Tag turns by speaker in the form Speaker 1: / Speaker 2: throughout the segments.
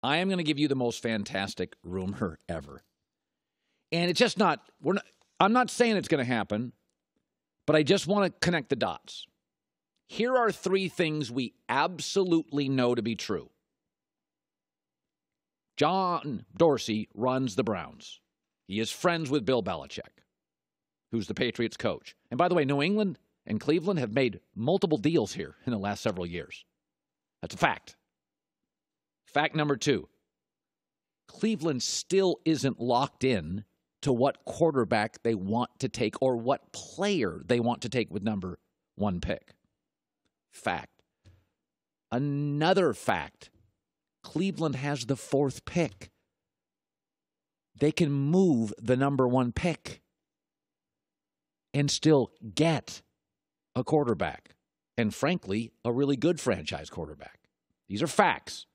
Speaker 1: I am going to give you the most fantastic rumor ever. And it's just not, I'm not saying it's going to happen, but I just want to connect the dots. Here are 3 things we absolutely know to be true. John Dorsey runs the Browns. He is friends with Bill Belichick, who's the Patriots coach. And by the way, New England and Cleveland have made multiple deals here in the last several years. That's a fact. Fact number 2, Cleveland still isn't locked in to what quarterback they want to take or what player they want to take with number 1 pick. Fact. Another fact, Cleveland has the 4th pick. They can move the number 1 pick and still get a quarterback, and frankly, a really good franchise quarterback. These are facts.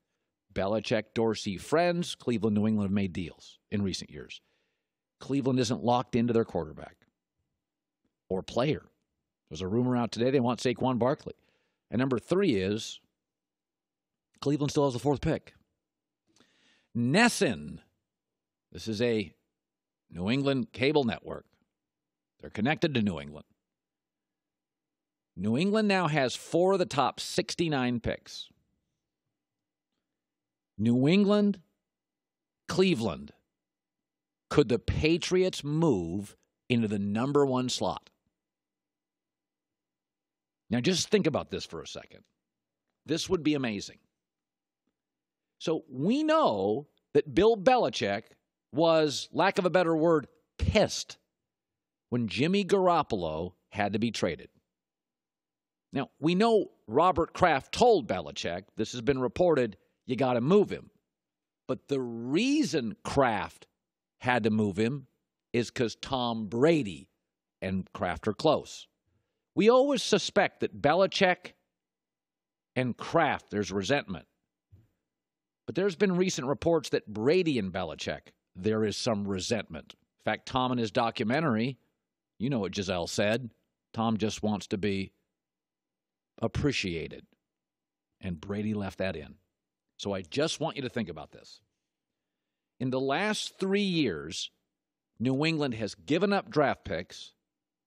Speaker 1: Belichick, Dorsey, friends. Cleveland, New England have made deals in recent years. Cleveland isn't locked into their quarterback or player. There's a rumor out today they want Saquon Barkley. And number 3 is Cleveland still has the 4th pick. Nesson. This is a New England cable network. They're connected to New England. New England now has 4 of the top 69 picks. New England, Cleveland. Could the Patriots move into the number 1 slot? Now, just think about this for a second. This would be amazing. So we know that Bill Belichick was, lack of a better word, pissed when Jimmy Garoppolo had to be traded. Now, we know Robert Kraft told Belichick, this has been reported, you got to move him. But the reason Kraft had to move him is because Tom Brady and Kraft are close. We always suspect that Belichick and Kraft, there's resentment. But there's been recent reports that Brady and Belichick, there is some resentment. In fact, Tom in his documentary, you know what Giselle said, Tom just wants to be appreciated. And Brady left that in. So I just want you to think about this. In the last 3 years, New England has given up draft picks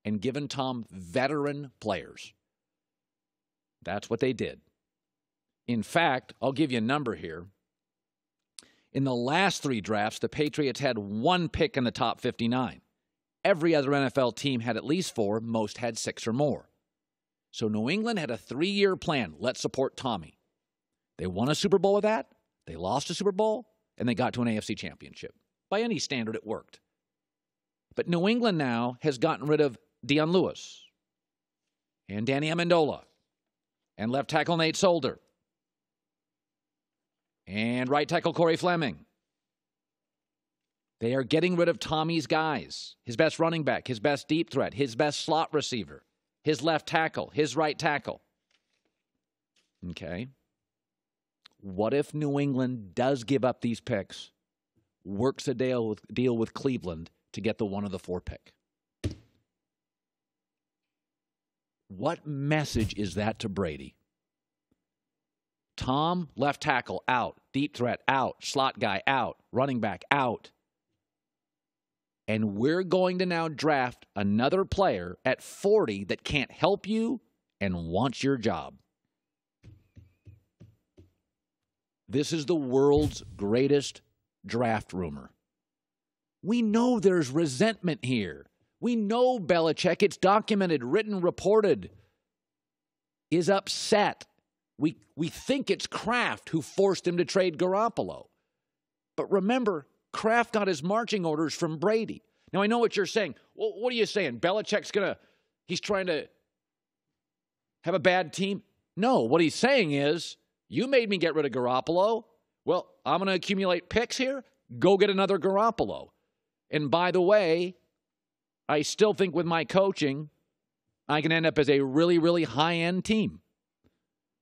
Speaker 1: and given Tom veteran players. That's what they did. In fact, I'll give you a number here. In the last 3 drafts, the Patriots had 1 pick in the top 59. Every other NFL team had at least 4. Most had 6 or more. So New England had a 3-year plan. Let's support Tommy. They won a Super Bowl with that. They lost a Super Bowl, and they got to an AFC championship. By any standard, it worked. But New England now has gotten rid of Deion Lewis and Danny Amendola and left tackle Nate Solder and right tackle Corey Fleming. They are getting rid of Tommy's guys, his best running back, his best deep threat, his best slot receiver, his left tackle, his right tackle. Okay. What if New England does give up these picks, works a deal with Cleveland to get the 1 of the 4 pick? What message is that to Brady? Tom, left tackle, out. Deep threat, out. Slot guy, out. Running back, out. And we're going to now draft another player at 40 that can't help you and wants your job. This is the world's greatest draft rumor. We know there's resentment here. We know Belichick, it's documented, written, reported, is upset. We think it's Kraft who forced him to trade Garoppolo. But remember, Kraft got his marching orders from Brady. Now, I know what you're saying. Well, what are you saying? Belichick's he's trying to have a bad team? No, what he's saying is, you made me get rid of Garoppolo. Well, I'm going to accumulate picks here. Go get another Garoppolo. And by the way, I still think with my coaching, I can end up as a really, really high-end team.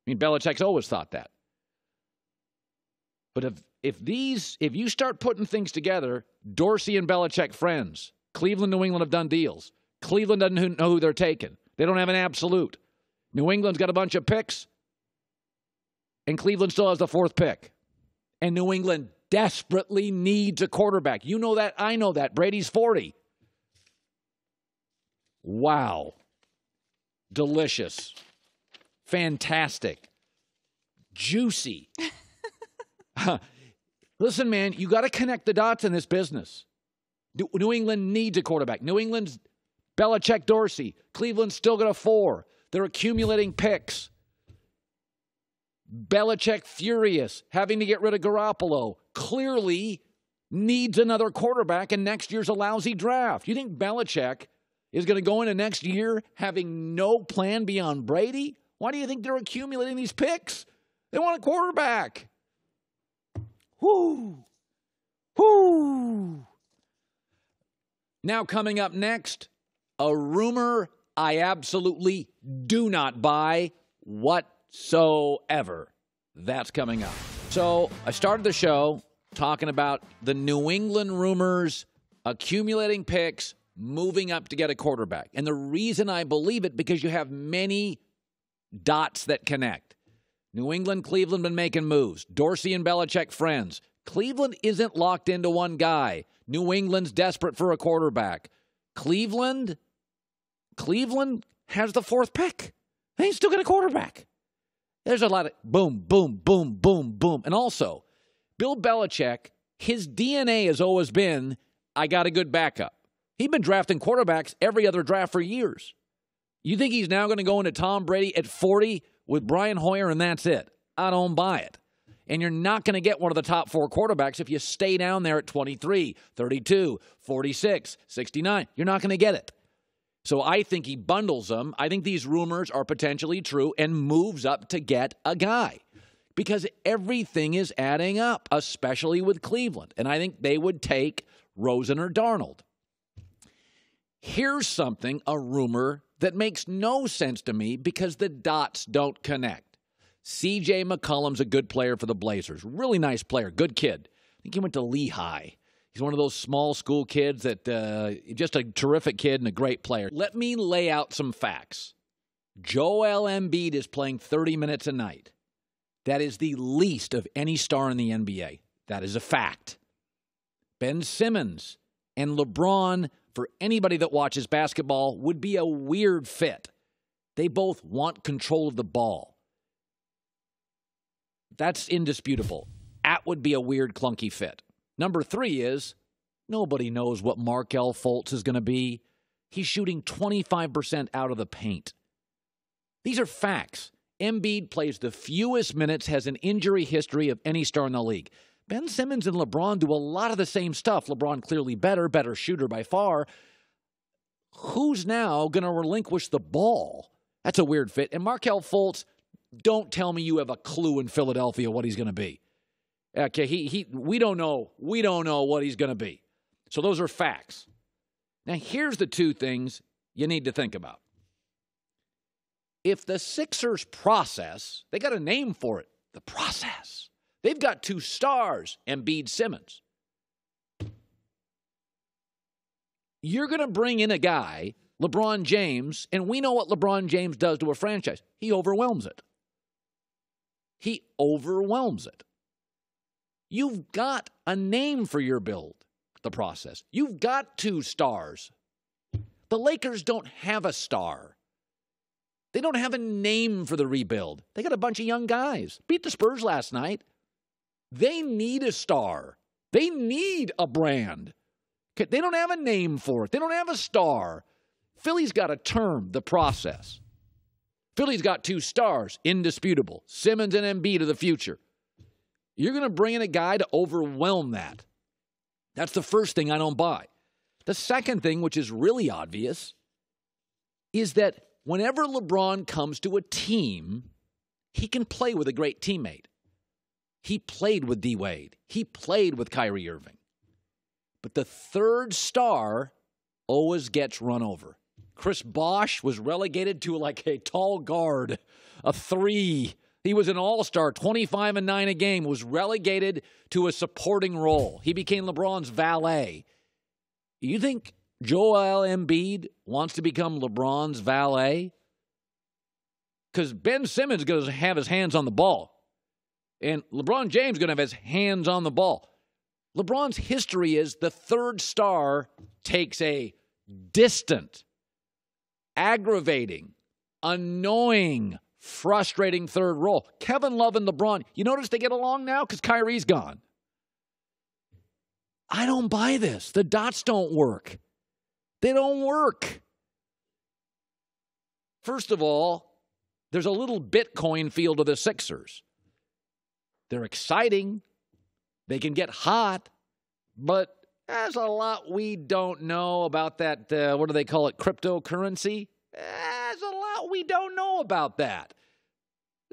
Speaker 1: I mean, Belichick's always thought that. But if you start putting things together, Dorsey and Belichick friends, Cleveland, New England have done deals. Cleveland doesn't know who they're taking. They don't have an absolute. New England's got a bunch of picks, and Cleveland still has the 4th pick. And New England desperately needs a quarterback. You know that. I know that. Brady's 40. Wow. Delicious. Fantastic. Juicy. Listen, man, you got to connect the dots in this business. New England needs a quarterback. New England's Belichick, Dorsey. Cleveland's still got a 4. They're accumulating picks. Belichick furious, having to get rid of Garoppolo. Clearly needs another quarterback in next year's a lousy draft. You think Belichick is going to go into next year having no plan beyond Brady? Why do you think they're accumulating these picks? They want a quarterback. Whoo! Whoo! Now coming up next, a rumor I absolutely do not buy whatsoever. That's coming up. So I started the show talking about the New England rumors, accumulating picks, moving up to get a quarterback. And the reason I believe it, because you have many dots that connect. New England, Cleveland been making moves. Dorsey and Belichick friends. Cleveland isn't locked into one guy. New England's desperate for a quarterback. Cleveland has the 4th pick. They ain't still got a quarterback. There's a lot of boom, boom, boom, boom, boom. And also, Bill Belichick, his DNA has always been, I got a good backup. He's been drafting quarterbacks every other draft for years. You think he's now going to go into Tom Brady at 40 with Brian Hoyer and that's it? I don't buy it. And you're not going to get one of the top 4 quarterbacks if you stay down there at 23, 32, 46, 69. You're not going to get it. So I think he bundles them. I think these rumors are potentially true and moves up to get a guy because everything is adding up, especially with Cleveland. And I think they would take Rosen or Darnold. Here's something, a rumor that makes no sense to me because the dots don't connect. C.J. McCollum's a good player for the Blazers. Really nice player. Good kid. I think he went to Leahy. He's one of those small school kids that just a terrific kid and a great player. Let me lay out some facts. Joel Embiid is playing 30 minutes a night. That is the least of any star in the NBA. That is a fact. Ben Simmons and LeBron, for anybody that watches basketball, would be a weird fit. They both want control of the ball. That's indisputable. That would be a weird, clunky fit. Number 3 is nobody knows what Markelle Fultz is going to be. He's shooting 25% out of the paint. These are facts. Embiid plays the fewest minutes, has an injury history of any star in the league. Ben Simmons and LeBron do a lot of the same stuff. LeBron clearly better shooter by far. Who's now going to relinquish the ball? That's a weird fit. And Markelle Fultz, don't tell me you have a clue in Philadelphia what he's going to be. Okay, we don't know. We don't know what he's going to be. So those are facts. Now, here's the 2 things you need to think about. If the Sixers process, they got a name for it, the process. They've got 2 stars, Embiid, Simmons. You're going to bring in a guy, LeBron James, and we know what LeBron James does to a franchise. He overwhelms it. He overwhelms it. You've got a name for your build, the process. You've got 2 stars. The Lakers don't have a star. They don't have a name for the rebuild. They got a bunch of young guys. Beat the Spurs last night. They need a star. They need a brand. They don't have a name for it. They don't have a star. Philly's got a term, the process. Philly's got 2 stars, indisputable. Simmons and Embiid of the future. You're going to bring in a guy to overwhelm that. That's the first thing I don't buy. The second thing, which is really obvious, is that whenever LeBron comes to a team, he can play with a great teammate. He played with D. Wade. He played with Kyrie Irving. But the 3rd star always gets run over. Chris Bosh was relegated to like a tall guard, a 3. He was an all-star, 25 and 9 a game, was relegated to a supporting role. He became LeBron's valet. You think Joel Embiid wants to become LeBron's valet? Because Ben Simmons is going to have his hands on the ball. And LeBron James is going to have his hands on the ball. LeBron's history is the third star takes a distant, aggravating, annoying, frustrating third role. Kevin Love and LeBron, you notice they get along now because Kyrie's gone. I don't buy this. The dots don't work. They don't work. First of all, there's a little Bitcoin feel to the Sixers. They're exciting. They can get hot. But there's a lot we don't know about that, what do they call it, cryptocurrency? There's a lot we don't know about that.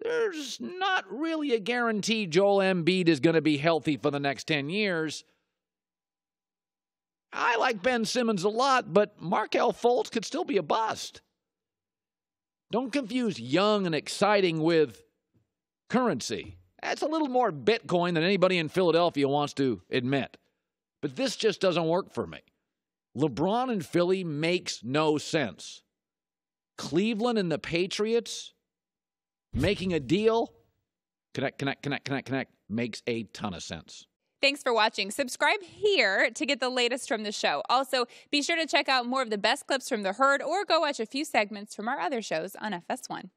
Speaker 1: There's not really a guarantee Joel Embiid is going to be healthy for the next 10 years. I like Ben Simmons a lot, but Markelle Fultz could still be a bust. Don't confuse young and exciting with currency. That's a little more Bitcoin than anybody in Philadelphia wants to admit. But this just doesn't work for me. LeBron in Philly makes no sense. Cleveland and the Patriots making a deal, connect, makes a ton of sense.
Speaker 2: Thanks for watching. Subscribe here to get the latest from the show. Also, be sure to check out more of the best clips from The Herd or go watch a few segments from our other shows on FS1.